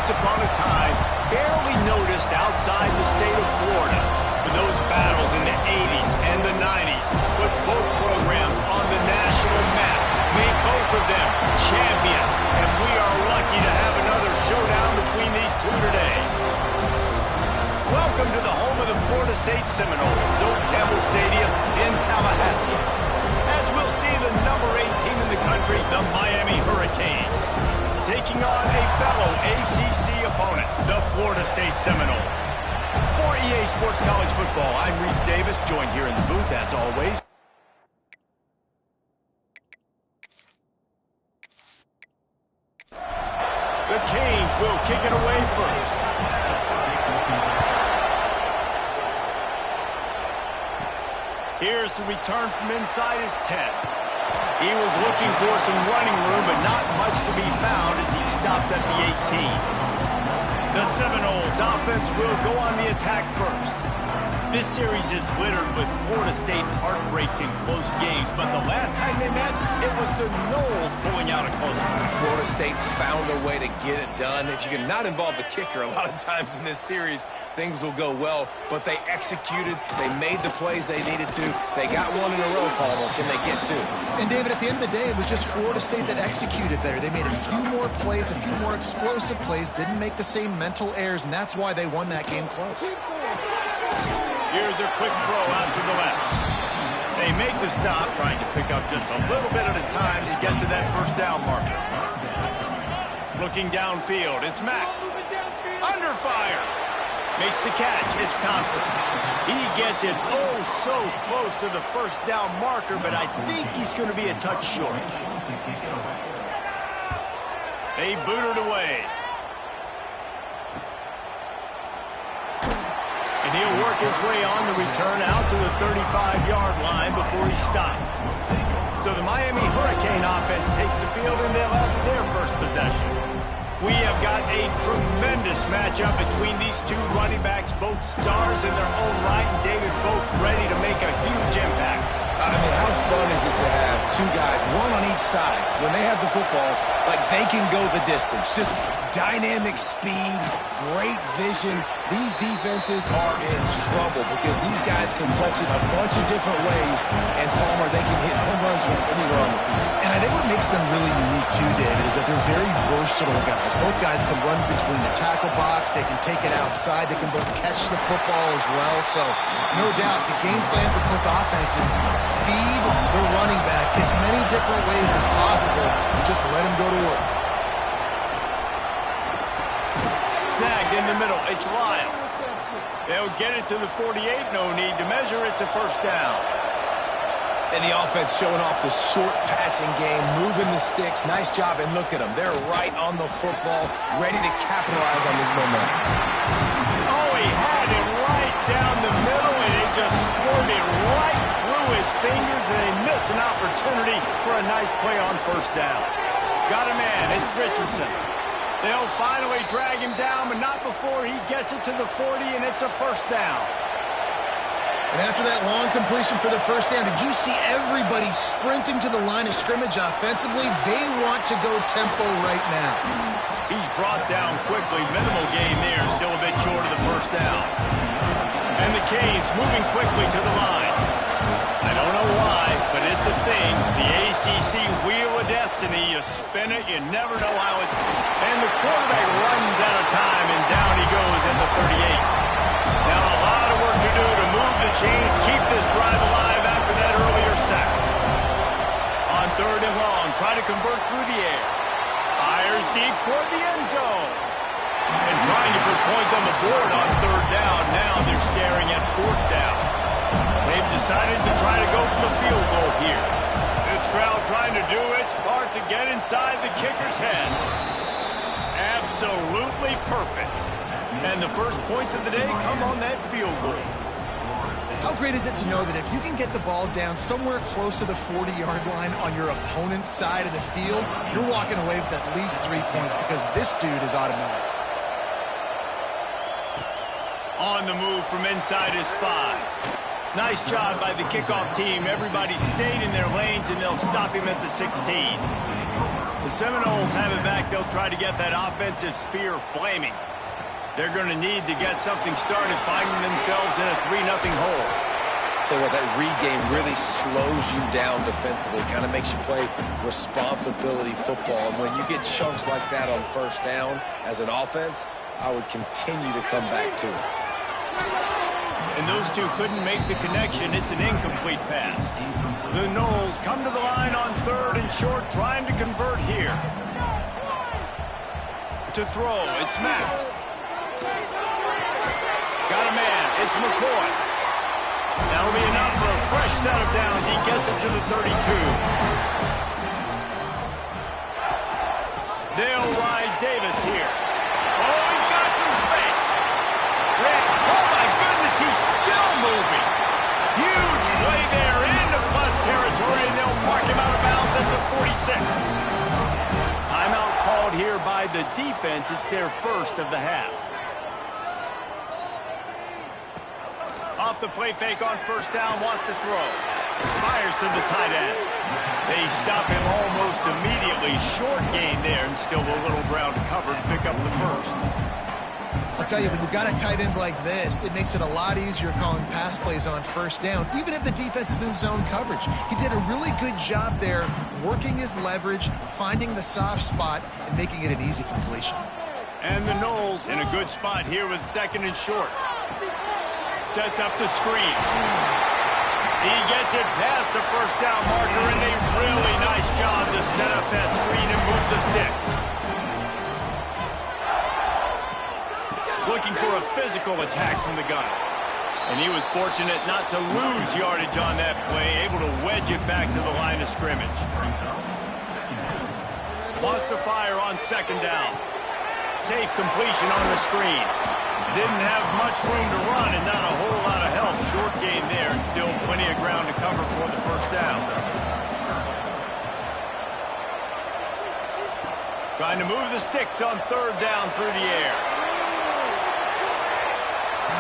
once upon a time, barely noticed outside the state of Florida. But those battles in the 80s and the 90s put both programs on the national map, made both of them champions, and we are lucky to have another showdown between these two today. Welcome to the home of the Florida State Seminoles, Doak Campbell Stadium in Tallahassee. As we'll see the number 8 team in the country, the Miami Hurricanes, taking on a fellow ACC opponent, the Florida State Seminoles. For EA Sports College Football, I'm Reese Davis, joined here in the booth, as always. The Canes will kick it away first. Here's the return from inside his 10. He was looking for some running room, but not much to be found as he stopped at the 18. The Seminoles offense will go on the attack first. This series is littered with Florida State heartbreaks in close games, but the last time they met, it was the Noles pulling out a close one. Florida State found a way to get it done. If you can not involve the kicker, a lot of times in this series, things will go well, but they executed, they made the plays they needed to, they got one in a row, Palmer. Can they get two? And David, at the end of the day, it was just Florida State that executed better. They made a few more plays, a few more explosive plays, didn't make the same mental errors, and that's why they won that game close. Here's a quick throw out to the left. They make the stop, trying to pick up just a little bit at a time to get to that first down marker. Looking downfield, it's Mack. Under fire. Makes the catch, it's Thompson. He gets it oh so close to the first down marker, but I think he's going to be a touch short. They boot it away. And he'll work his way on the return out to the 35-yard line before he stopped. So the Miami Hurricane offense takes the field, and they'll have their first possession. We have got a tremendous matchup between these two running backs, both stars in their own right, and David, both ready to make a huge impact. I mean, how fun is it to have two guys, one on each side, when they have the football, like they can go the distance. Just dynamic speed, great vision. These defenses are in trouble because these guys can touch it a bunch of different ways, and Palmer, they can hit home runs from anywhere on the field. And I think what makes them really unique too, David, is that they're very versatile guys. Both guys can run between the tackle box, they can take it outside, they can both catch the football as well. So, no doubt, the game plan for both offenses, feed the running back as many different ways as possible and just let him go to work. Snagged in the middle, it's Lyle. They'll get it to the 48, no need to measure, it's a first down. And the offense showing off the short passing game, moving the sticks. Nice job, and look at them. They're right on the football, ready to capitalize on this momentum. Oh, he had it right down the middle, and it just squirted right through his fingers, and they miss an opportunity for a nice play on first down. Got a man, it's Richardson. They'll finally drag him down, but not before he gets it to the 40, and it's a first down. And after that long completion for the first down, did you see everybody sprinting to the line of scrimmage offensively? They want to go tempo right now. He's brought down quickly. Minimal gain there, still a bit short of the first down. And the Canes moving quickly to the line. I don't know why, but it's a thing. The ACC Wheel of Destiny. You spin it, you never know how it's... And the quarterback runs out of time, and down he goes at the 38. Now a lot of work to do to move the chains, keep this drive alive after that earlier sack. On third and long, try to convert through the air. Fires deep toward the end zone. And trying to put points on the board on third down. Now they're staring at fourth down. They've decided to try to go for the field goal here. This crowd trying to do its part to get inside the kicker's head. Absolutely perfect. And the first points of the day come on that field goal. How great is it to know that if you can get the ball down somewhere close to the 40-yard line on your opponent's side of the field, you're walking away with at least 3 points because this dude is automatic. On the move from inside his 5. Nice job by the kickoff team. Everybody stayed in their lanes, and they'll stop him at the 16. The Seminoles have it back. They'll try to get that offensive spear flaming. They're going to need to get something started, finding themselves in a 3-0 hole. Tell you what, that read game really slows you down defensively, kind of makes you play responsibility football. And when you get chunks like that on first down as an offense, I would continue to come back to it. And those two couldn't make the connection. It's an incomplete pass. The Noles come to the line on 3rd and short, trying to convert here. To throw, it's Mack. Got a man, it's McCoy. That'll be enough for a fresh set of downs. He gets it to the 32. They'll ride Davis here. Oh, he's got some space. Oh, my goodness, he's still moving. Huge play there into plus territory, and they'll mark him out of bounds at the 46. Timeout called here by the defense. It's their first of the half. Off the play fake on first down, wants to throw. Fires to the tight end. They stop him almost immediately. Short gain there, and still a little ground to cover to pick up the first. I'll tell you, when you've got a tight end like this, it makes it a lot easier calling pass plays on first down, even if the defense is in zone coverage. He did a really good job there, working his leverage, finding the soft spot, and making it an easy completion. And the Noles in a good spot here with 2nd and short. Sets up the screen. He gets it past the first down marker, and a really nice job to set up that screen and move the sticks. Looking for a physical attack from the gun. And he was fortunate not to lose yardage on that play, able to wedge it back to the line of scrimmage. Lost to fire on 2nd down. Safe completion on the screen. Didn't have much room to run and not a whole lot of help. Short game there, and still plenty of ground to cover for the first down. Trying to move the sticks on 3rd down through the air.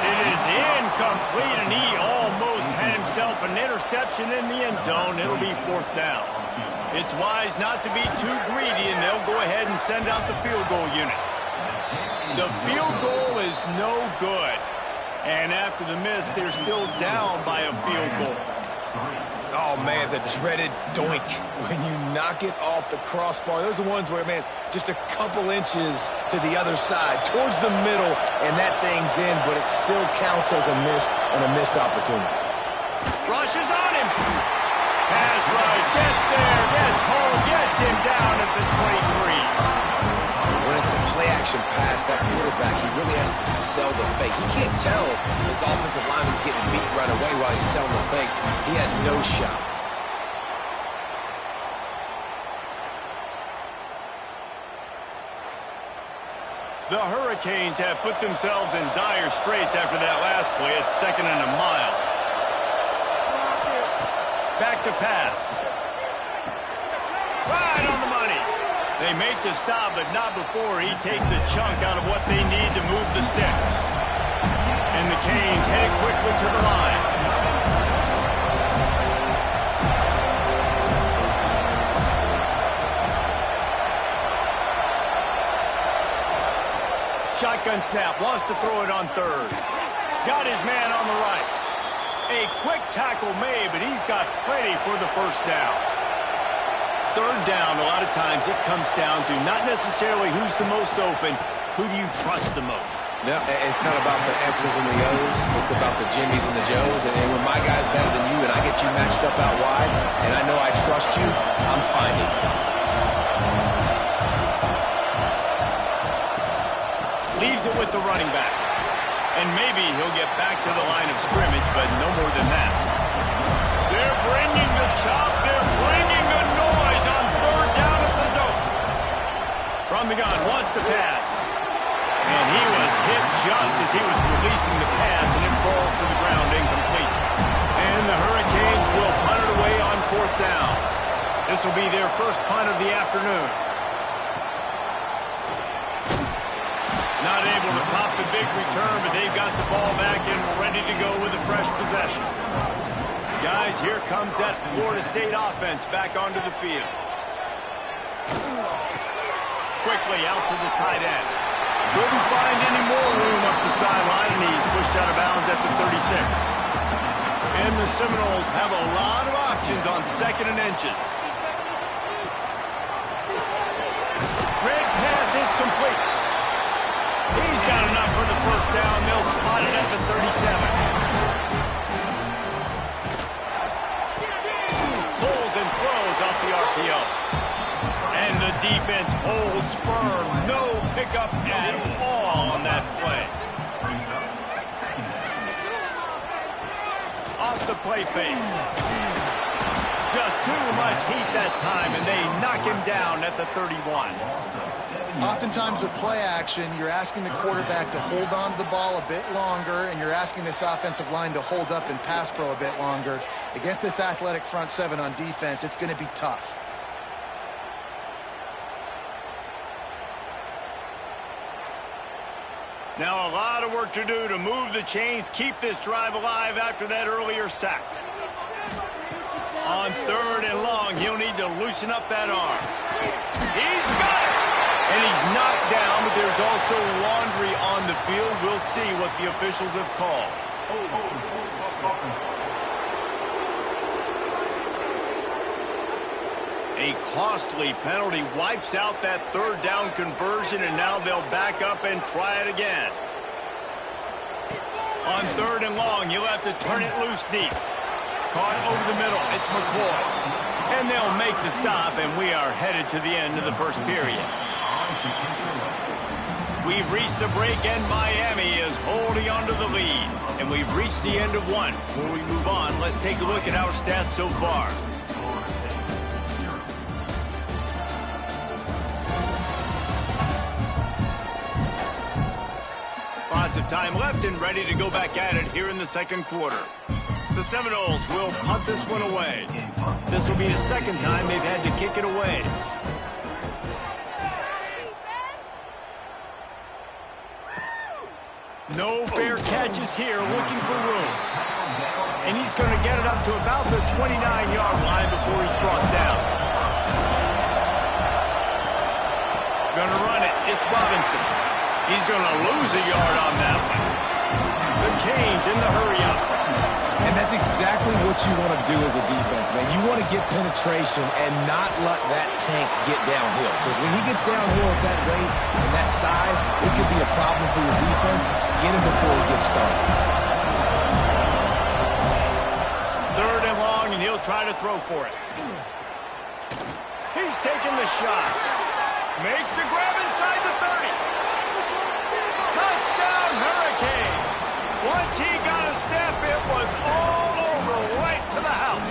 It is incomplete, and he almost had himself an interception in the end zone. It'll be 4th down. It's wise not to be too greedy, and they'll go ahead and send out the field goal unit. The field goal is no good. And after the miss, they're still down by a field goal. Oh, man, the dreaded doink. When you knock it off the crossbar, those are ones where, man, just a couple inches to the other side, towards the middle, and that thing's in, but it still counts as a missed opportunity. Rushes on him. Pass rush, gets there, gets home, gets him down at the 23. When it's a play-action pass, that quarterback, he really has to sell the fake. He can't tell his offensive lineman's getting beat right away while he's selling the fake. He had no shot. The Hurricanes have put themselves in dire straits after that last play. It's 2nd and a mile. Back to pass. Right on the money. They make the stop, but not before he takes a chunk out of what they need to move the sticks. And the Canes head quickly to the line. Shotgun snap, wants to throw it on 3rd. Got his man on the right. A quick tackle made, but he's got plenty for the first down. 3rd down, a lot of times it comes down to not necessarily who's the most open, who do you trust the most? No, it's not about the X's and the O's. It's about the Jimmys and the Joes. And when my guy's better than you and I get you matched up out wide, and I know I trust you, I'm finding. Leaves it with the running back. And maybe he'll get back to the line of scrimmage, but no more than that. They're bringing the chop. They're bringing the noise on 3rd down at the dope. From the gun, wants to pass. And he was hit just as he was releasing the pass, and it falls to the ground incomplete. And the Hurricanes will punt it away on 4th down. This will be their first punt of the afternoon. Not able to pop the big return, but they've got the ball back and ready to go with a fresh possession. Guys, here comes that Florida State offense back onto the field. quickly out to the tight end. Couldn't find any more room up the sideline, and he's pushed out of bounds at the 36. And the Seminoles have a lot of options on 2nd and inches. Red pass, it's complete. He's got enough for the first down. They'll spot it at the 37. Pulls and throws off the RPO. And the defense holds firm. No pickup at all on that play. Off the play fake. Just too much heat that time, and they knock him down at the 31. Oftentimes with play action, you're asking the quarterback to hold on to the ball a bit longer, and you're asking this offensive line to hold up and pass pro a bit longer. Against this athletic front seven on defense, it's going to be tough. Now a lot of work to do to move the chains, keep this drive alive after that earlier sack. On 3rd and long, he'll need to loosen up that arm. He's got it! And he's knocked down, but there's also laundry on the field. We'll see what the officials have called. A costly penalty wipes out that 3rd down conversion, and now they'll back up and try it again. On 3rd and long, he'll have to turn it loose deep. Caught over the middle. It's McCoy. And they'll make the stop, and we are headed to the end of the first period. We've reached the break, and Miami is holding on to the lead. And we've reached the end of one. Before we move on, let's take a look at our stats so far. Lots of time left and ready to go back at it here in the 2nd quarter. The Seminoles will punt this one away. This will be the 2nd time they've had to kick it away. No fair catches here, looking for room. And he's going to get it up to about the 29-yard line before he's brought down. Going to run it. It's Robinson. He's going to lose a yard on that one. The Canes in the hurry-up. And that's exactly what you want to do as a defense, man. You want to get penetration and not let that tank get downhill. Because when he gets downhill at that rate and that size, it could be a problem for your defense. Get him before he gets started. 3rd and long, and he'll try to throw for it. He's taking the shot. Makes the grab inside the 30. Touchdown, Hurricanes. Once he got a step, it was all over, right to the house.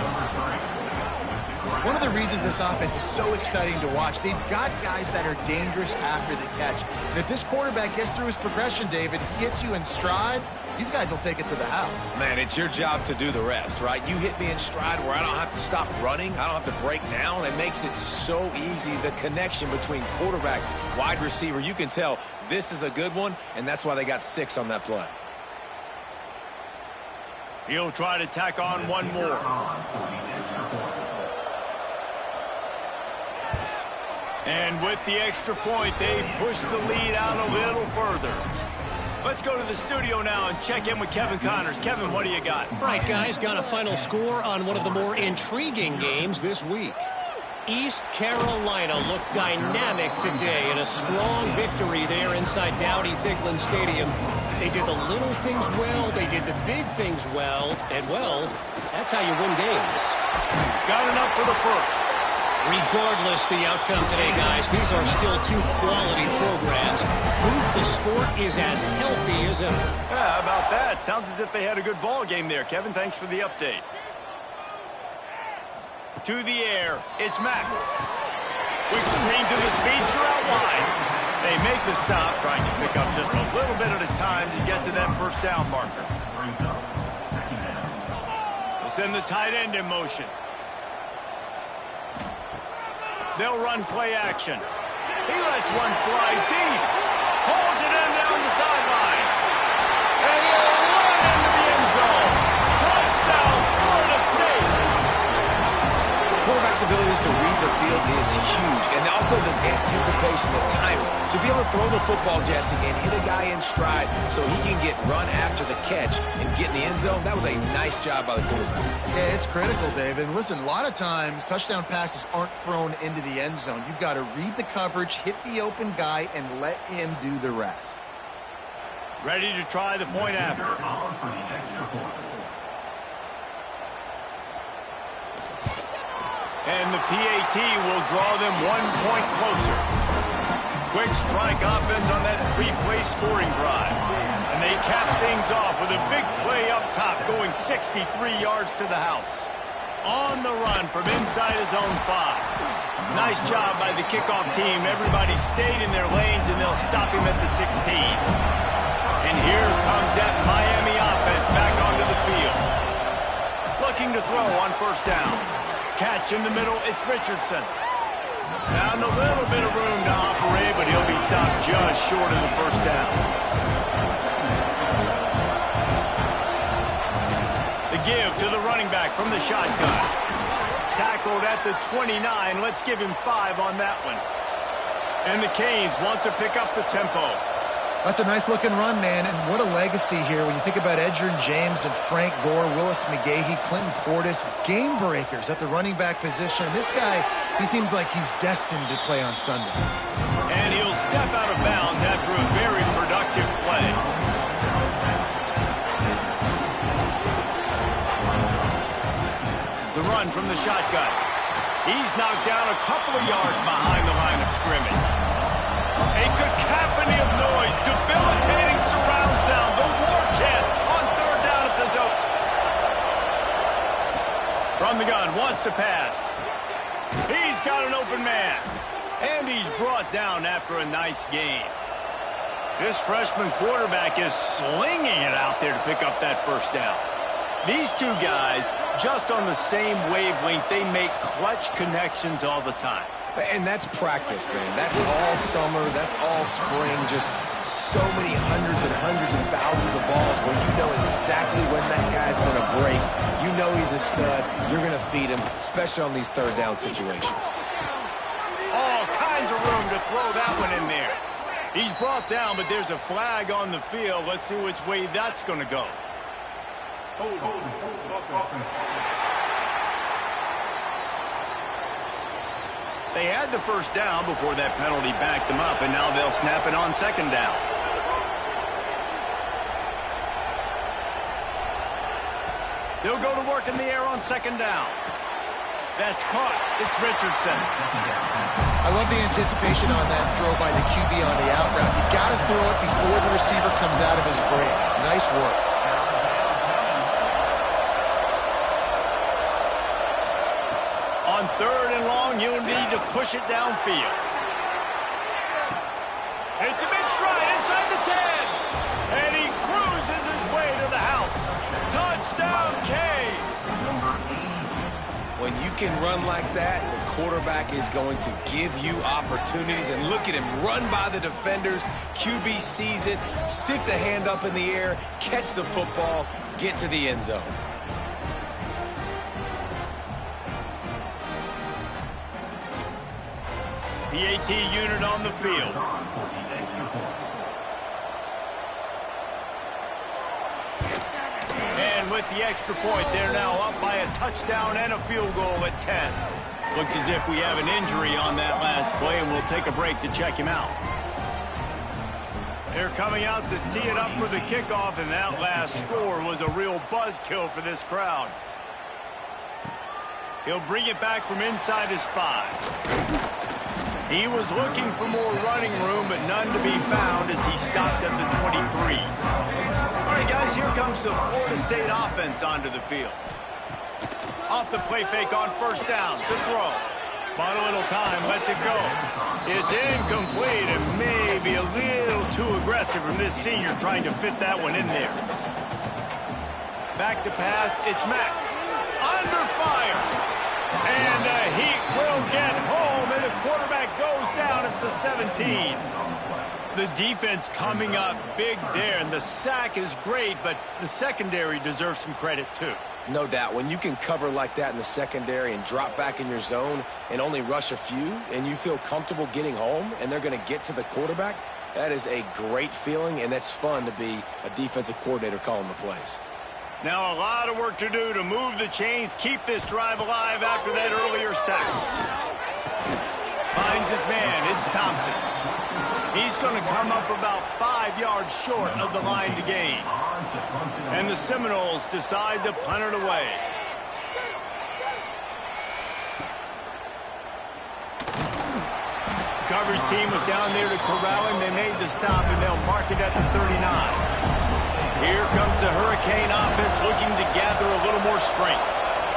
One of the reasons this offense is so exciting to watch, they've got guys that are dangerous after the catch. And if this quarterback gets through his progression, David, gets you in stride, these guys will take it to the house. Man, it's your job to do the rest, right? You hit me in stride where I don't have to stop running. I don't have to break down. It makes it so easy. The connection between quarterback, wide receiver, you can tell this is a good one, and that's why they got 6 on that play. He'll try to tack on one more. And with the extra point, they push the lead out a little further. Let's go to the studio now and check in with Kevin Connors. Kevin, what do you got? Right, guys, got a final score on one of the more intriguing games this week. East Carolina looked dynamic today in a strong victory there inside Dowdy-Figlin Stadium. They did the little things well, they did the big things well, and, well, that's how you win games. Got enough for the first. Regardless the outcome today, guys, these are still 2 quality programs. Proof the sport is as healthy as ever. Yeah, how about that? Sounds as if they had a good ball game there. Kevin, thanks for the update. To the air, it's Mack. Quick screen to the speedster out wide. They make the stop, trying to pick up just a little bit at a time to get to that first down marker. They'll send the tight end in motion. They'll run play action. He lets one fly deep. Pulls it in down the sideline. And he'll run into the end zone. Touchdown, Florida State. Quarterback's abilities to read the field is huge. And also the anticipation, the timing. To be able to throw the football, Jesse, and hit a guy in stride so he can get run after the catch and get in the end zone, that was a nice job by the quarterback. Yeah, it's critical, David. And listen, a lot of times touchdown passes aren't thrown into the end zone. You've got to read the coverage, hit the open guy, and let him do the rest. Ready to try the point after. And the PAT will draw them 1 point closer. Quick strike offense on that 3-play scoring drive. And they cap things off with a big play up top going 63 yards to the house. On the run from inside his own 5. Nice job by the kickoff team. Everybody stayed in their lanes, and they'll stop him at the 16. And here comes that Miami offense back onto the field. Looking to throw on first down. Catch in the middle, it's Richardson. Found a little bit of room to operate, but he'll be stopped just short of the first down. The give to the running back from the shotgun. Tackled at the 29. Let's give him 5 on that one. And the Canes want to pick up the tempo. That's a nice-looking run, man, and what a legacy here when you think about Edgerrin James and Frank Gore, Willis McGahee, Clinton Portis, game breakers at the running back position. This guy, he seems like he's destined to play on Sunday. And he'll step out of bounds after a very productive play. The run from the shotgun. He's knocked down a couple of yards behind the line of scrimmage. A cacophony of noise, debilitating surround sound, the war chant on third down at the dope. From the gun, wants to pass. He's got an open man. And he's brought down after a nice gain. This freshman quarterback is slinging it out there to pick up that first down. These two guys, just on the same wavelength, they make clutch connections all the time. And that's practice, man. That's all summer. That's all spring. Just so many hundreds and hundreds and thousands of balls where you know exactly when that guy's going to break. You know he's a stud. You're going to feed him, especially on these third down situations. All kinds of room to throw that one in there. He's brought down, but there's a flag on the field. Let's see which way that's going to go. They had the first down before that penalty backed them up, and now they'll snap it on second down. They'll go to work in the air on second down. That's caught. It's Richardson. I love the anticipation on that throw by the QB on the out route. You got to throw it before the receiver comes out of his break. Nice work. On third and long, you'll need to push it downfield. It's a mid-stride inside the 10. And he cruises his way to the house. Touchdown, Canes. When you can run like that, the quarterback is going to give you opportunities. And look at him run by the defenders. QB sees it, stick the hand up in the air, catch the football, get to the end zone. PAT unit on the field. And with the extra point, they're now up by a touchdown and a field goal at 10. Looks as if we have an injury on that last play, and we'll take a break to check him out. They're coming out to tee it up for the kickoff, and that last score was a real buzzkill for this crowd. He'll bring it back from inside his 5. He was looking for more running room, but none to be found as he stopped at the 23. All right, guys, here comes the Florida State offense onto the field. Off the play fake on first down to throw. Bought a little time, lets it go. It's incomplete and maybe a little too aggressive from this senior trying to fit that one in there. Back to pass, it's Mack. Under fire. And the Heat will get home, and the quarterback goes down at the 17. The defense coming up big there, and the sack is great, but the secondary deserves some credit too. No doubt. When you can cover like that in the secondary and drop back in your zone and only rush a few, and you feel comfortable getting home and they're going to get to the quarterback, that is a great feeling, and that's fun to be a defensive coordinator calling the plays. Now a lot of work to do to move the chains, keep this drive alive after that earlier sack. Finds his man. It's Thompson. He's going to come up about 5 yards short of the line to gain. And the Seminoles decide to punt it away. Coverage team was down there to corral him. They made the stop, and they'll mark it at the 39. Here comes the Hurricane offense looking to gather a little more strength.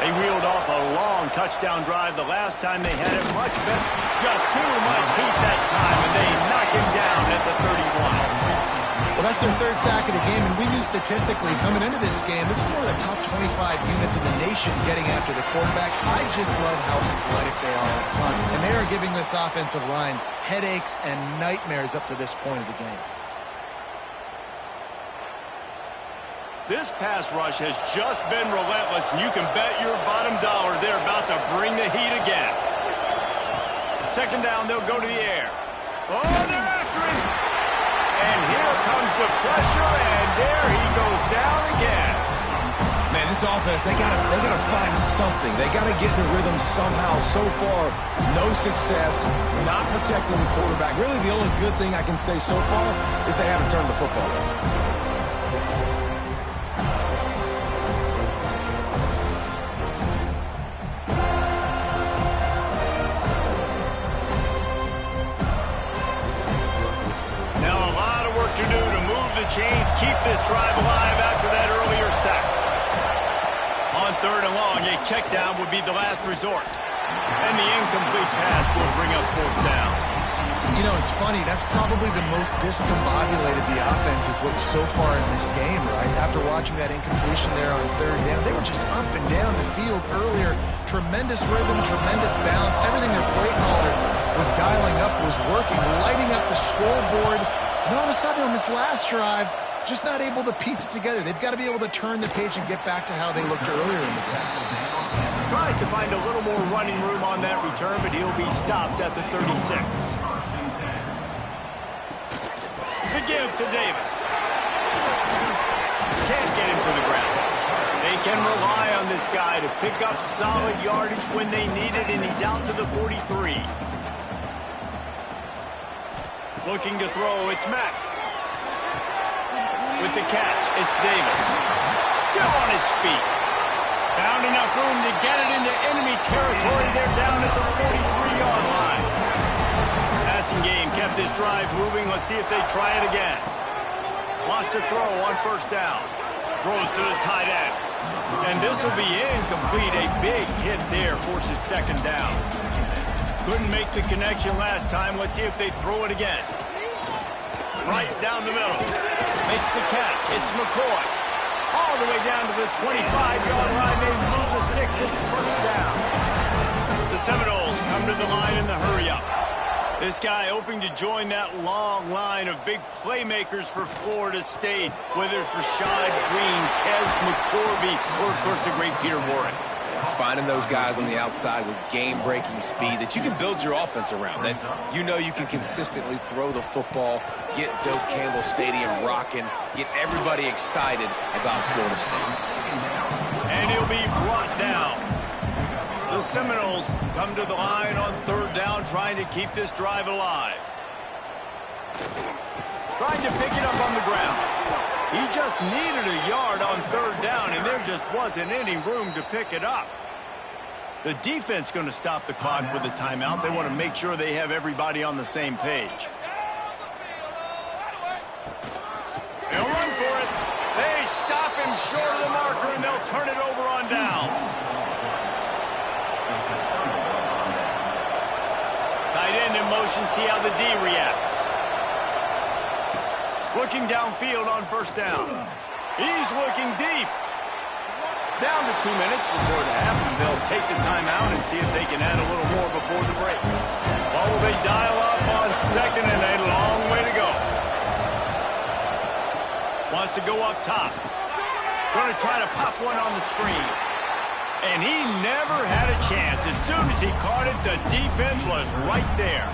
They reeled off a long touchdown drive the last time they had it much better. Just too much heat that time, and they knock him down at the 31. Well, that's their third sack of the game, and we knew statistically coming into this game, this is one of the top 25 units in the nation getting after the quarterback. I just love how athletic they are up front, and they are giving this offensive line headaches and nightmares up to this point of the game. This pass rush has just been relentless, and you can bet your bottom dollar they're about to bring the heat again. Second down, they'll go to the air. Oh, they're after him! And here comes the pressure, and there he goes down again. Man, this offense, they gotta find something. They gotta get in the rhythm somehow. So far, no success, not protecting the quarterback. Really, the only good thing I can say so far is they haven't turned the football over. Chains keep this drive alive after that earlier sack. On third and long, a check down would be the last resort. And the incomplete pass will bring up fourth down. You know, it's funny. That's probably the most discombobulated the offense has looked so far in this game, right? After watching that incompletion there on third down, they were just up and down the field earlier. Tremendous rhythm, tremendous balance. Everything their play caller was dialing up was working, lighting up the scoreboard. And all of a sudden on this last drive, just not able to piece it together. They've got to be able to turn the page and get back to how they looked earlier in the game. Tries to find a little more running room on that return, but he'll be stopped at the 36. The give to Davis. Can't get him to the ground. They can rely on this guy to pick up solid yardage when they need it, and he's out to the 43. Looking to throw, it's Mack. With the catch, it's Davis. Still on his feet. Found enough room to get it into enemy territory. They're down at the 43-yard line. Passing game kept his drive moving. Let's see if they try it again. Lost a throw on first down. Throws to the tight end. And this will be incomplete. A big hit there forces second down. Couldn't make the connection last time. Let's see if they throw it again. Right down the middle. Makes the catch. It's McCoy. All the way down to the 25-yard line. They move the sticks. It's first down. The Seminoles come to the line in the hurry-up. This guy hoping to join that long line of big playmakers for Florida State, whether it's Rashad Green, Kez McCorvey, or, of course, the great Peter Warren. Finding those guys on the outside with game-breaking speed that you can build your offense around, that you know you can consistently throw the football, get Doak Campbell Stadium rocking, get everybody excited about Florida State. And he'll be brought down. The Seminoles come to the line on third down, trying to keep this drive alive. Trying to pick it up on the ground. He just needed a yard on third down, and there just wasn't any room to pick it up. The defense going to stop the clock with a timeout. They want to make sure they have everybody on the same page. They'll run for it. They stop him short of the marker, and they'll turn it over on downs. Tight end in motion, see how the D reacts. Looking downfield on first down. He's looking deep. Down to 2 minutes before the half, and they'll take the timeout and see if they can add a little more before the break. Well, will they dial up on second, and a long way to go. Wants to go up top. Going to try to pop one on the screen. And he never had a chance. As soon as he caught it, the defense was right there.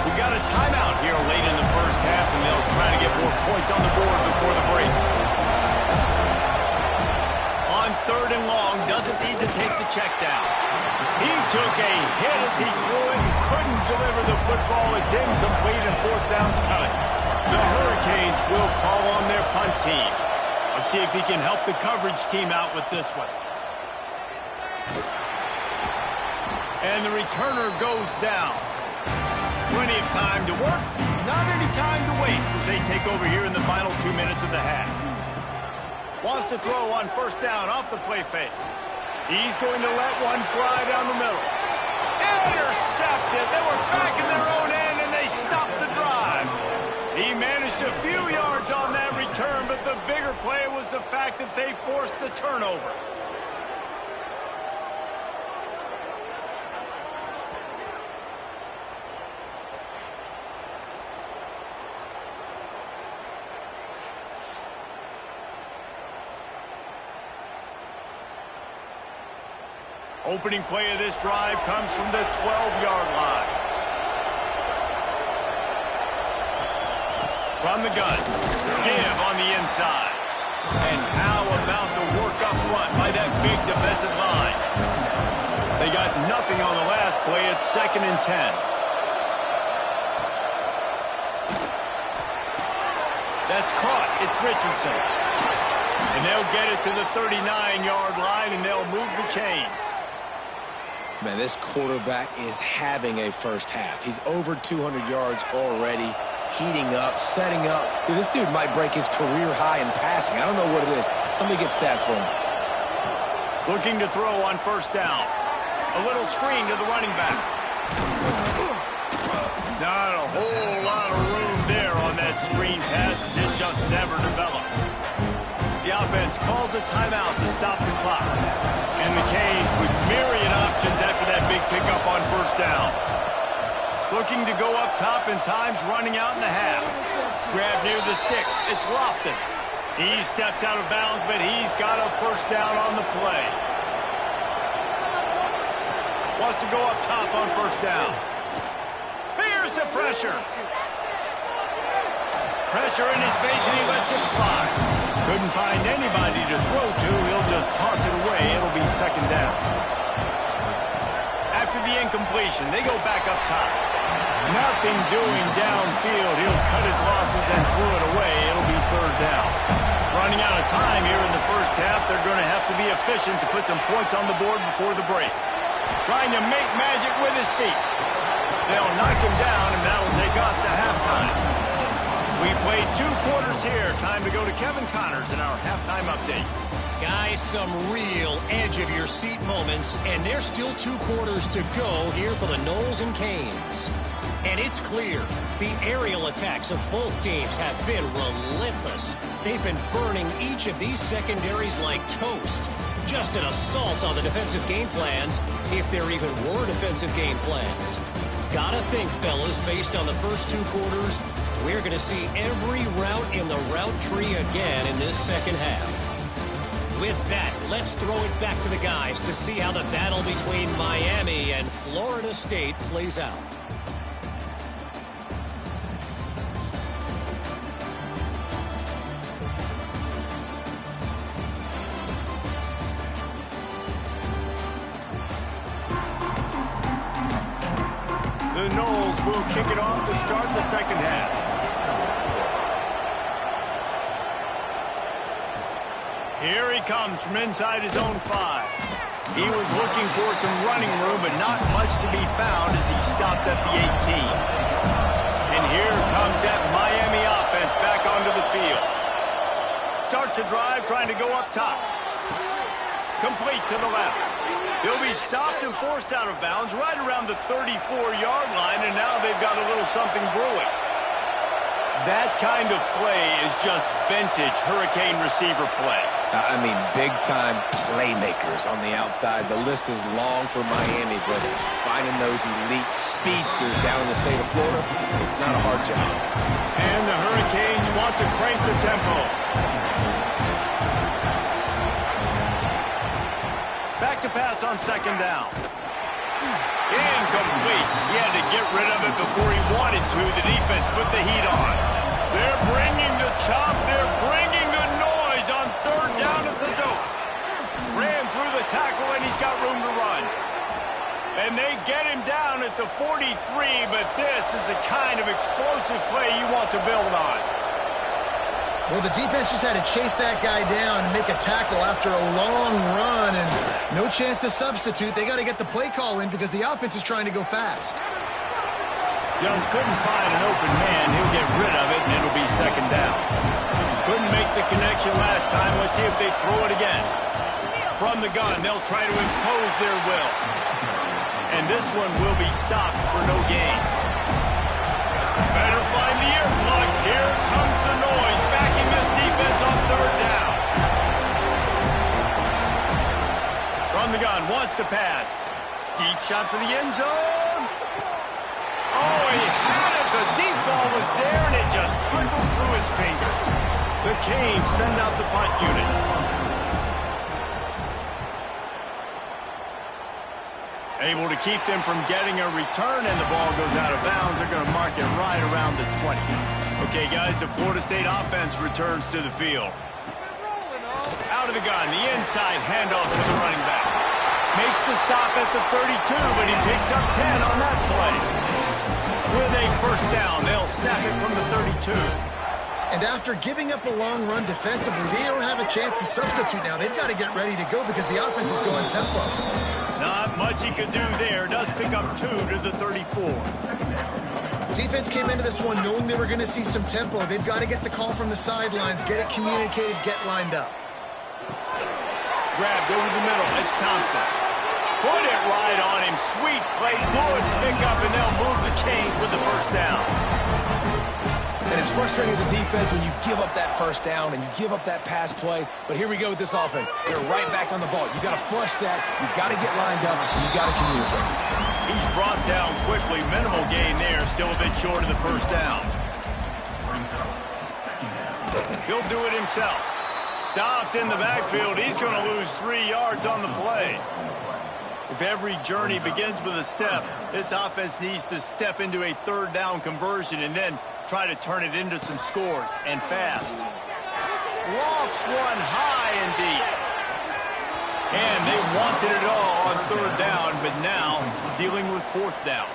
We got a timeout here late in the first half, and they'll try to get more points on the board before the break. On 3rd and long, doesn't need to take the check down. He took a hit as he threw it and couldn't deliver the football. It's incomplete and 4th down's coming. The Hurricanes will call on their punt team. Let's see if he can help the coverage team out with this one. And the returner goes down. Plenty of time to work, not any time to waste as they take over here in the final 2 minutes of the half. Wants to throw on 1st down off the play fake. He's going to let one fly down the middle. Intercepted. They were back in their own end, and they stopped the drive. He managed a few yards on that return, but the bigger play was the fact that they forced the turnover. Opening play of this drive comes from the 12-yard line. From the gun, give on the inside. And how about the work up front by that big defensive line? They got nothing on the last play. It's 2nd and 10. That's caught. It's Richardson. And they'll get it to the 39-yard line, and they'll move the chains. Man, this quarterback is having a first half. He's over 200 yards already, heating up, setting up. Dude, this dude might break his career high in passing. I don't know what it is. Somebody get stats for him. Looking to throw on 1st down. A little screen to the running back. Not a whole lot of room there on that screen pass as it just never developed. The offense calls a timeout to stop the clock. And the Canes with myriad options after that big pickup on 1st down. Looking to go up top, and time's running out in the half. Grab near the sticks. It's Lofton. He steps out of bounds, but he's got a 1st down on the play. Wants to go up top on 1st down. Here's the pressure. Pressure in his face, and he lets it fly. Couldn't find anybody to throw to. He'll just toss it away. It'll be 2nd down. After the incompletion, they go back up top. Nothing doing downfield. He'll cut his losses and throw it away. It'll be 3rd down. Running out of time here in the first half. They're going to have to be efficient to put some points on the board before the break. Trying to make magic with his feet. They'll knock him down, and that'll take us to halftime. We played 2 quarters here. Time to go to Kevin Connors in our halftime update. Guys, some real edge-of-your-seat moments, and there's still 2 quarters to go here for the Noles and Canes. And it's clear, the aerial attacks of both teams have been relentless. They've been burning each of these secondaries like toast. Just an assault on the defensive game plans, if there even were defensive game plans. Gotta think, fellas, based on the first 2 quarters, we're going to see every route in the route tree again in this second half. With that, let's throw it back to the guys to see how the battle between Miami and Florida State plays out. The Noles will kick it off to start the second half. Here he comes from inside his own 5. He was looking for some running room, but not much to be found as he stopped at the 18. And here comes that Miami offense back onto the field. Starts a drive trying to go up top. Complete to the left. He'll be stopped and forced out of bounds right around the 34-yard line, and now they've got a little something brewing. That kind of play is just vintage Hurricane receiver play. I mean, big-time playmakers on the outside. The list is long for Miami, but finding those elite speedsters down in the state of Florida, it's not a hard job. And the Hurricanes want to crank the tempo. Back to pass on second down. Incomplete. He had to get rid of it before he wanted to. The defense put the heat on. They're bringing the chop. They're bringing the noise on third down at the dope. Ran through the tackle, and he's got room to run. And they get him down at the 43, but this is the kind of explosive play you want to build on. Well, the defense just had to chase that guy down and make a tackle after a long run, and no chance to substitute. They got to get the play call in because the offense is trying to go fast. Just couldn't find an open man. He'll get rid of it, and it'll be second down. Couldn't make the connection last time. Let's see if they throw it again. From the gun, they'll try to impose their will. And this one will be stopped for no gain. Better find the earplugs. Here comes the noise, backing this defense on third down. From the gun, wants to pass. Deep shot for the end zone. Oh, he had it. The deep ball was there, and it just trickled through his fingers. The Canes send out the punt unit. Able to keep them from getting a return, and the ball goes out of bounds. They're going to mark it right around the 20. Okay, guys, the Florida State offense returns to the field. Out of the gun, the inside handoff to the running back. Makes the stop at the 32, but he picks up 10 on that play. With a first down, they'll snap it from the 32. And after giving up a long run defensively, they don't have a chance to substitute now. They've got to get ready to go because the offense is going tempo. Not much he could do there. Does pick up 2 to the 34. Defense came into this one knowing they were going to see some tempo. They've got to get the call from the sidelines, get it communicated, get lined up. Grabbed over the middle. It's Thompson. Put it right on him. Sweet play. Good pickup, and they'll move the chains with the first down. And it's frustrating as a defense when you give up that first down and you give up that pass play. But here we go with this offense. They're right back on the ball. You got to flush that. You got to get lined up, and you got to communicate. He's brought down quickly. Minimal gain there. Still a bit short of the first down. He'll do it himself. Stopped in the backfield. He's going to lose 3 yards on the play. If every journey begins with a step, this offense needs to step into a third down conversion and then try to turn it into some scores, and fast. Lofts one high and deep. And they wanted it all on third down, but now dealing with fourth down.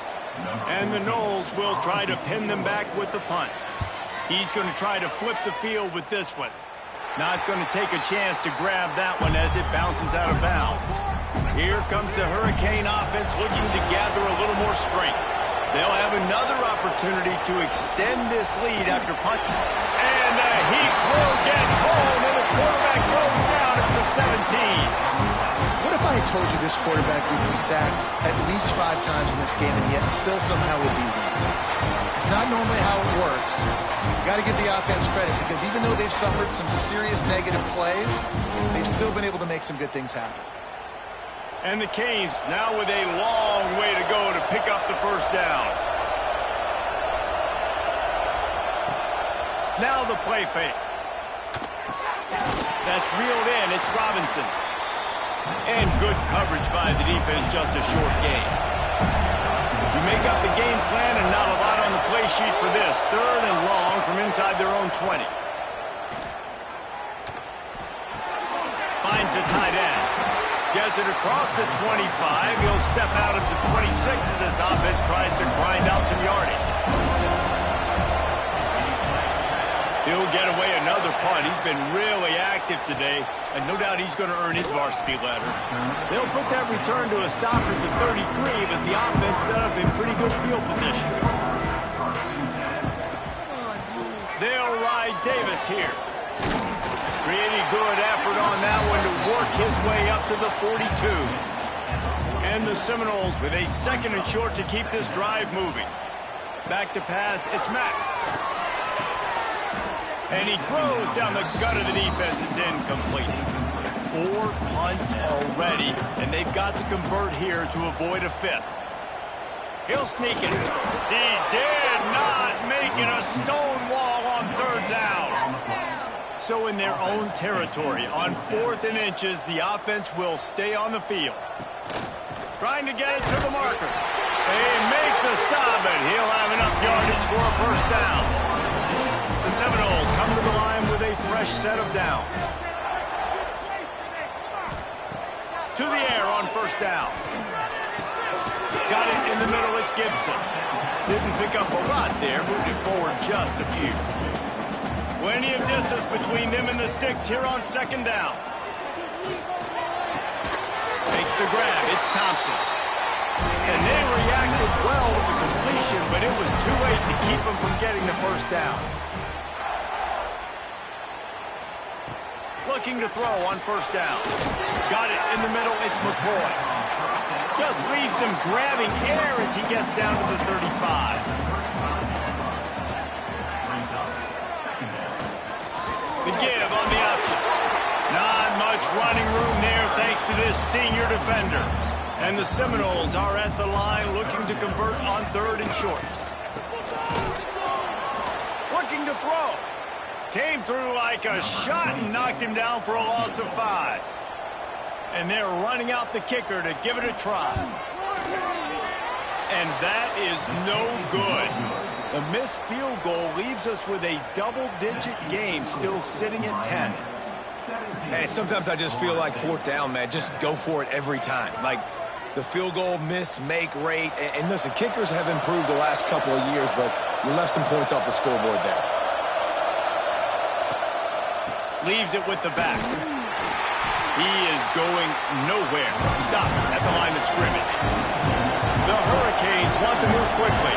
And the Noles will try to pin them back with the punt. He's going to try to flip the field with this one. Not going to take a chance to grab that one as it bounces out of bounds. Here comes the Hurricane offense looking to gather a little more strength. They'll have another opportunity to extend this lead after punt. And the heat will get home, and the quarterback goes down at the 17. What if I had told you this quarterback would be sacked at least 5 times in this game and yet still somehow would be winning? It's not normally how it works. You got to give the offense credit because even though they've suffered some serious negative plays, they've still been able to make some good things happen. And the Canes now with a long way to go to pick up the first down. Now the play fake. That's reeled in. It's Robinson. And good coverage by the defense, just a short gain. You make up the game plan and not a lot on the play sheet for this. Third and long from inside their own 20. Finds the tight end. Gets it across the 25. He'll step out of the 26 as this offense tries to grind out some yardage. He'll get away another punt. He's been really active today, and no doubt he's going to earn his varsity letter. They'll put that return to a stop at the 33, but the offense set up in pretty good field position. They'll ride Davis here. Pretty good effort on that one to work his way up to the 42. And the Seminoles with a second and short to keep this drive moving. Back to pass, it's Mack. And he throws down the gut of the defense. It's incomplete. 4 punts already, and they've got to convert here to avoid a fifth. He'll sneak it. He did not make it a stone wall on 3rd down. So in their own territory, on 4th and inches, the offense will stay on the field. Trying to get it to the marker. They make the stop, and he'll have enough yardage for a 1st down. The Seminoles come to the line with a fresh set of downs. To the air on 1st down. Got it in the middle, it's Gibson. Didn't pick up a lot there, moved it forward just a few. Plenty of distance between them and the sticks here on 2nd down. Makes the grab, it's Thompson. And they reacted well with the completion, but it was too late to keep them from getting the 1st down. Looking to throw on 1st down. Got it in the middle, it's McCoy. Just leaves him grabbing air as he gets down to the 35. The give on the option. Not much running room there thanks to this senior defender. And the Seminoles are at the line looking to convert on 3rd and short. Looking to throw. Came through like a shot and knocked him down for a loss of 5. And they're running out the kicker to give it a try. And that is no good. The missed field goal leaves us with a double-digit game still sitting at 10. Hey, sometimes I just feel like 4th down, man. Just go for it every time. Like the field goal miss-make rate. And listen, kickers have improved the last couple of years, but you left some points off the scoreboard there. Leaves it with the back. He is going nowhere. Stop at the line of scrimmage. The Hurricanes want to move quickly.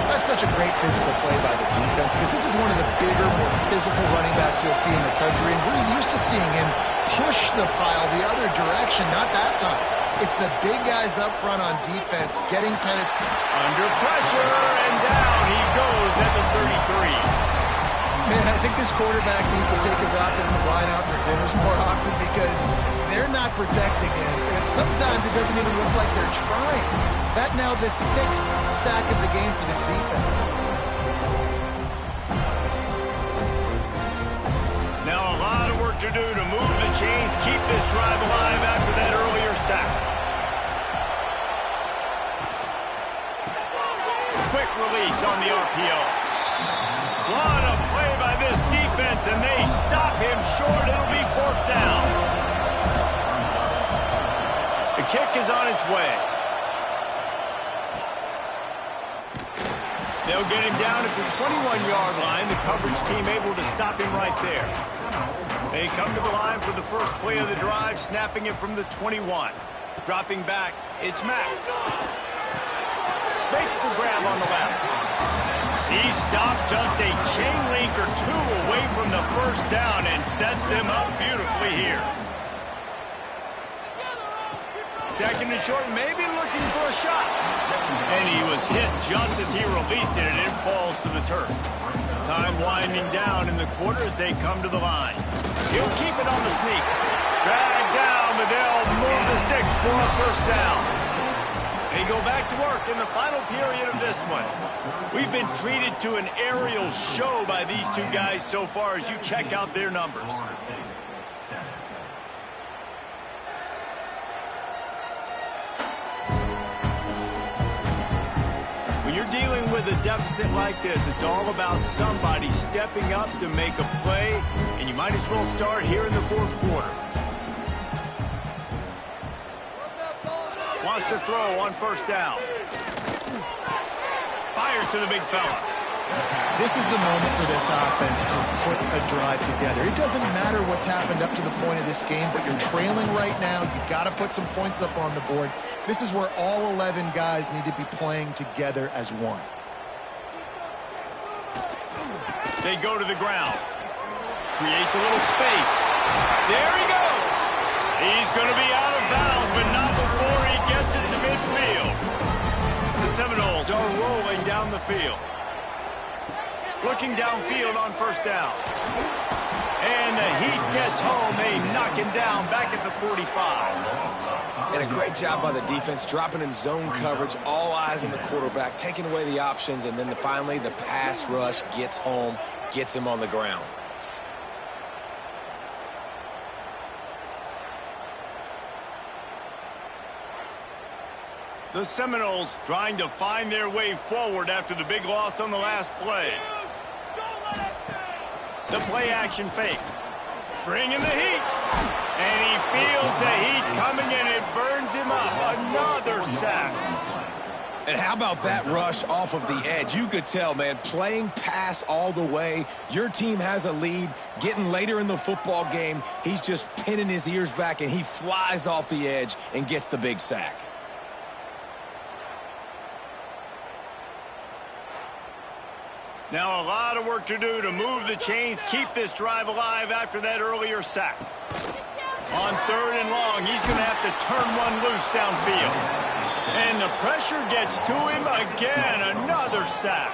That's such a great physical play by the defense because this is one of the bigger, more physical running backs you'll see in the country, and we're used to seeing him push the pile the other direction. Not that time. It's the big guys up front on defense getting under pressure, and down he goes at the 33. Man, I think this quarterback needs to take his offensive line out for dinners more often because they're not protecting him. And sometimes it doesn't even look like they're trying. That now the 6th sack of the game for this defense. Now a lot of work to do to move the chains, keep this drive alive after that earlier sack. Quick release on the RPO. What a play by this defense, and they stop him short. It'll be 4th down. The kick is on its way. They'll get him down at the 21-yard line. The coverage team able to stop him right there. They come to the line for the first play of the drive, snapping it from the 21. Dropping back, it's Mack. Makes the grab on the left. He stopped just a chain link or 2 away from the 1st down and sets them up beautifully here. 2nd and short, maybe looking for a shot. And he was hit just as he released it, and it falls to the turf. Time winding down in the quarter as they come to the line. He'll keep it on the sneak. Dragged down, but they'll move the sticks for a 1st down. They go back to work in the final period of this one. We've been treated to an aerial show by these two guys so far as you check out their numbers. When you're dealing with a deficit like this, it's all about somebody stepping up to make a play, and you might as well start here in the 4th quarter. Wants to throw on 1st down. Fires to the big fella. This is the moment for this offense to put a drive together. It doesn't matter what's happened up to the point of this game, but you're trailing right now. You've got to put some points up on the board. This is where all 11 guys need to be playing together as one. They go to the ground. Creates a little space. There he goes. He's going to be out of bounds, but not before he gets it to midfield. The Seminoles are rolling down the field. Looking downfield on first down. And the Heat gets home. They knock him down back at the 45. And a great job by the defense, dropping in zone coverage, all eyes on the quarterback, taking away the options, and then finally the pass rush gets home, gets him on the ground. The Seminoles trying to find their way forward after the big loss on the last play. The play action fake. Bringing the heat. And he feels the heat coming and it burns him up. Another sack. And how about that rush off of the edge? You could tell, man, playing pass all the way. Your team has a lead. Getting later in the football game, he's just pinning his ears back and he flies off the edge and gets the big sack. Now a lot of work to do to move the chains, keep this drive alive after that earlier sack. On 3rd and long, he's going to have to turn one loose downfield. And the pressure gets to him again, another sack.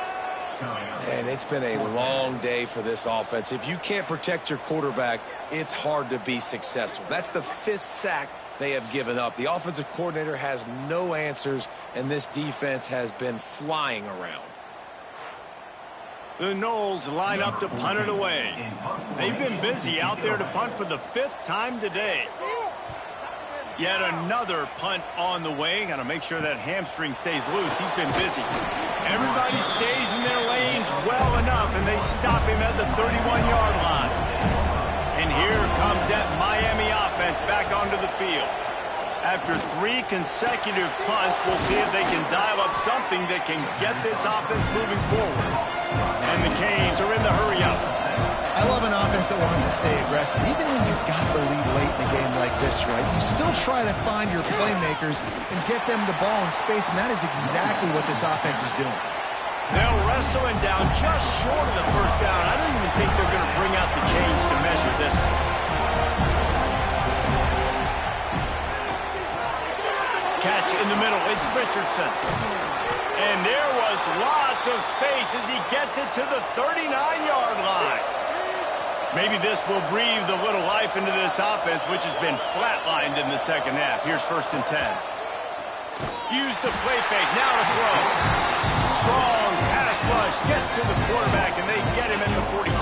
And it's been a long day for this offense. If you can't protect your quarterback, it's hard to be successful. That's the 5th sack they have given up. The offensive coordinator has no answers, and this defense has been flying around. The Noles line up to punt it away. They've been busy out there to punt for the 5th time today. Yet another punt on the way. Got to make sure that hamstring stays loose. He's been busy. Everybody stays in their lanes well enough, and they stop him at the 31-yard line. And here comes that Miami offense back onto the field. After 3 consecutive punts, we'll see if they can dial up something that can get this offense moving forward. And the Canes are in the hurry-up. I love an offense that wants to stay aggressive. Even when you've got the lead late in a game like this, right, you still try to find your playmakers and get them the ball in space, and that is exactly what this offense is doing. They'll wrestle him down just short of the first down. I don't even think they're going to bring out the chains to measure this one. Catch in the middle. It's Richardson. And there was lots of space as he gets it to the 39-yard line. Maybe this will breathe a little life into this offense, which has been flatlined in the second half. Here's 1st and 10. Use the play fake. Now to throw. Strong pass rush. Gets to the quarterback, and they get him at the 46.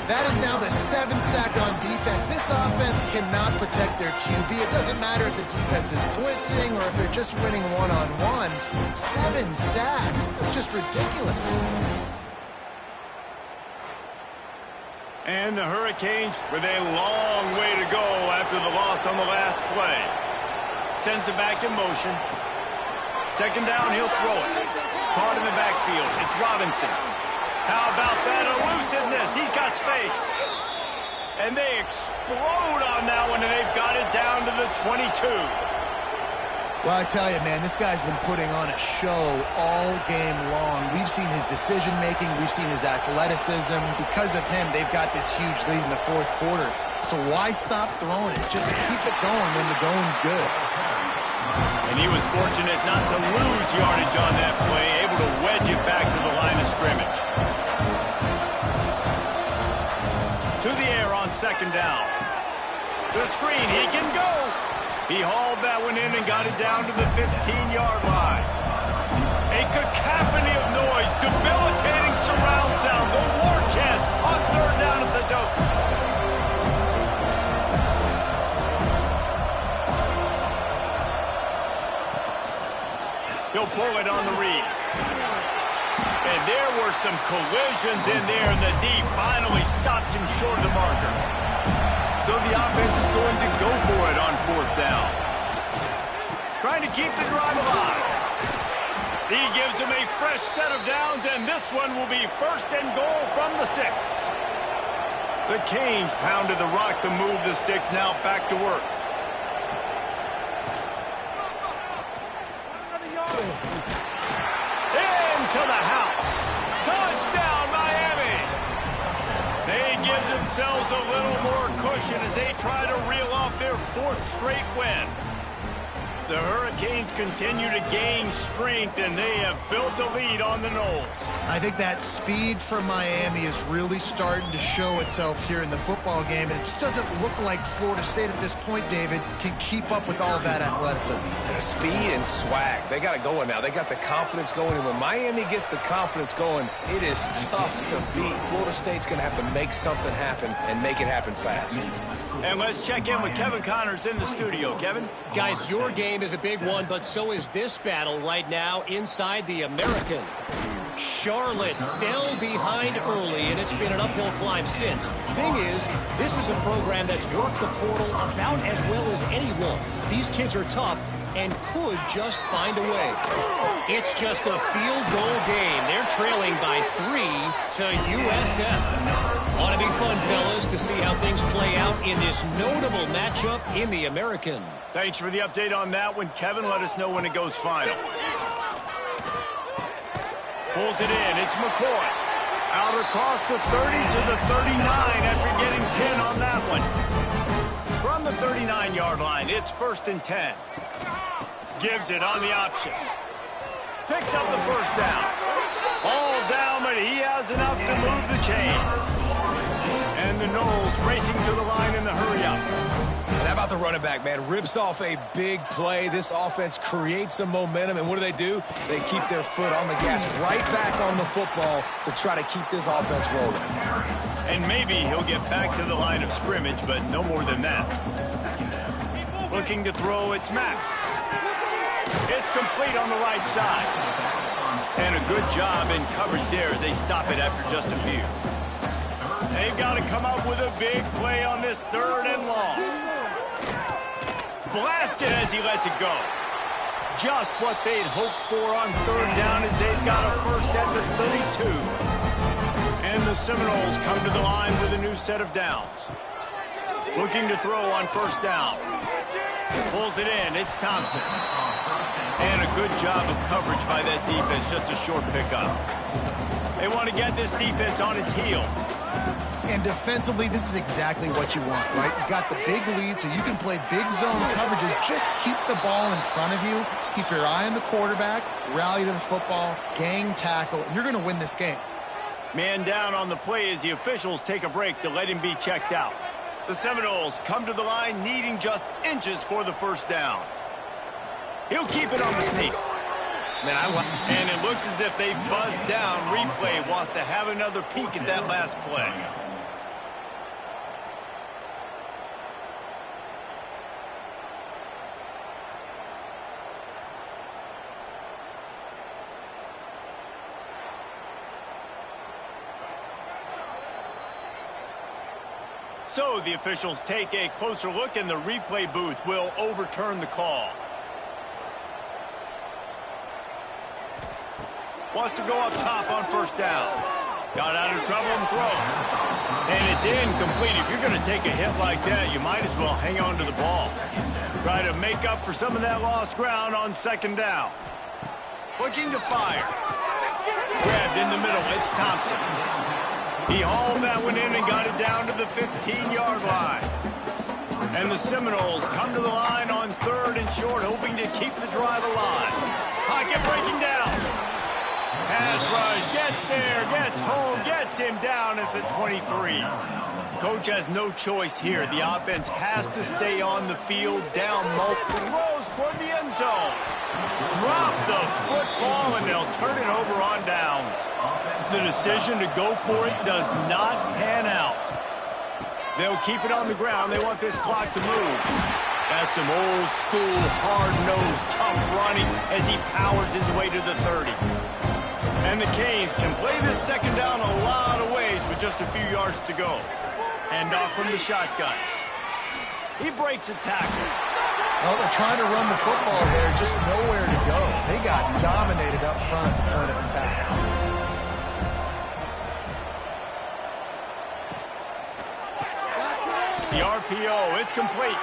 That is now the 7th sack on defense. This offense cannot protect their QB. It doesn't matter if the defense is blitzing or if they're just winning one-on-one. 7 sacks. That's just ridiculous. And the Hurricanes with a long way to go after the loss on the last play. Sends it back in motion. 2nd down, he'll throw it. Caught in the backfield. It's Robinson. How about that elusiveness? He's got space. And they explode on that one, and they've got it down to the 22. Well, I tell you, man, this guy's been putting on a show all game long. We've seen his decision-making. We've seen his athleticism. Because of him, they've got this huge lead in the 4th quarter. So why stop throwing it? Just keep it going when the going's good. And he was fortunate not to lose yardage on that play, able to wedge it back to the line of scrimmage. To the air on 2nd down. The screen, he can go. He hauled that one in and got it down to the 15-yard line. A cacophony of noise, debilitating surround sound, the war chant on 3rd down at the dope. He'll pull it on the read. And there were some collisions in there, and the D finally stops him short of the marker. So the offense is going to go for it on 4th down. Trying to keep the drive alive. He gives him a fresh set of downs, and this one will be 1st and goal from the 6. The Canes pounded the rock to move the sticks, now back to work. Into the house. Touchdown, Miami. They give themselves a little more cushion as they try to reel off their 4th straight win. The Hurricanes continue to gain strength, and they have built a lead on the Noles. I think that speed from Miami is really starting to show itself here in the football game, and it just doesn't look like Florida State at this point, David, can keep up with all of that athleticism. Speed and swag. They got it going now. They got the confidence going, and when Miami gets the confidence going, it is tough to beat. Florida State's going to have to make something happen and make it happen fast. And let's check in with Kevin Connors in the studio. Kevin? Guys, your game is a big one, but so is this battle right now inside the American. Charlotte fell behind early, and it's been an uphill climb since. Thing is, this is a program that's worked the portal about as well as anyone. These kids are tough and could just find a way. It's just a field goal game. They're trailing by 3 to USF. Ought to be fun, fellas, to see how things play out in this notable matchup in the American. Thanks for the update on that one, Kevin. Let us know when it goes final. Pulls it in. It's McCoy. Out across the 30 to the 39 after getting 10 on that one. From the 39-yard line, it's 1st and 10. Gives it on the option. Picks up the first down. All down, but he has enough to move the chains. And the Noles racing to the line in the hurry-up. And how about the running back, man? Rips off a big play. This offense creates some momentum, and what do? They keep their foot on the gas, right back on the football to try to keep this offense rolling. And maybe he'll get back to the line of scrimmage, but no more than that. Looking to throw, it's Mack. It's complete on the right side. And a good job in coverage there as they stop it after just a few. They've got to come up with a big play on this 3rd and long. Blasted as he lets it go. Just what they'd hoped for on 3rd down as they've got a first at the 32. And the Seminoles come to the line with a new set of downs. Looking to throw on 1st down. Pulls it in. It's Thompson. And a good job of coverage by that defense. Just a short pickup. They want to get this defense on its heels. And defensively, this is exactly what you want, right? You got the big lead, so you can play big zone coverages. Just keep the ball in front of you. Keep your eye on the quarterback. Rally to the football. Gang tackle. And you're going to win this game. Man down on the play as the officials take a break to let him be checked out. The Seminoles come to the line needing just inches for the first down. He'll keep it on the sneak. And it looks as if they've buzzed down. Replay wants to have another peek at that last play. So the officials take a closer look, and the replay booth will overturn the call. Wants to go up top on 1st down. Got out of trouble and throws. And it's incomplete. If you're going to take a hit like that, you might as well hang on to the ball. Try to make up for some of that lost ground on 2nd down. Looking to fire. Grabbed in the middle. It's Thompson. He hauled that one in and got it down to the 15-yard line. And the Seminoles come to the line on 3rd and short, hoping to keep the drive alive. Pocket breaking down. Pass rush, gets there, gets home, gets him down at the 23. Coach has no choice here. The offense has to stay on the field, down multiple rows toward the end zone. Drop the football, and they'll turn it over on downs. The decision to go for it does not pan out. They'll keep it on the ground. They want this clock to move. That's some old school, hard-nosed, tough running as he powers his way to the 30. And the Canes can play this 2nd down a lot of ways with just a few yards to go. And off from the shotgun. He breaks a tackle. Well, they're trying to run the football there, just nowhere to go. They got dominated up front at the point of attack. The RPO, it's complete.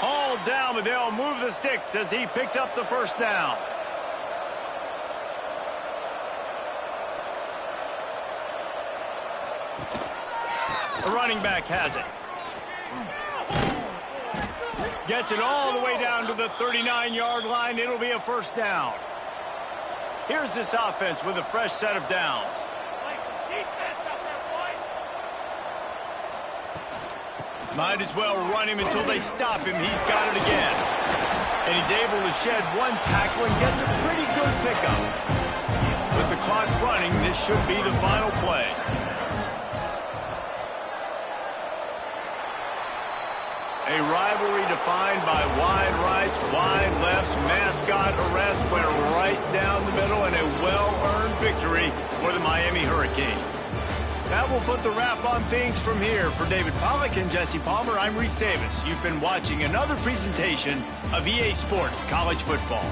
Hauled down, but they'll move the sticks as he picks up the 1st down. The running back has it. Gets it all the way down to the 39-yard line. It'll be a first down. Here's this offense with a fresh set of downs. Play some defense out there, boys. Might as well run him until they stop him. He's got it again. And he's able to shed one tackle and gets a pretty good pickup. With the clock running, this should be the final play. A rivalry defined by wide rights, wide lefts, mascot arrest went right down the middle, and a well-earned victory for the Miami Hurricanes. That will put the wrap on things from here. For David Pollack and Jesse Palmer, I'm Reese Davis. You've been watching another presentation of EA Sports College Football.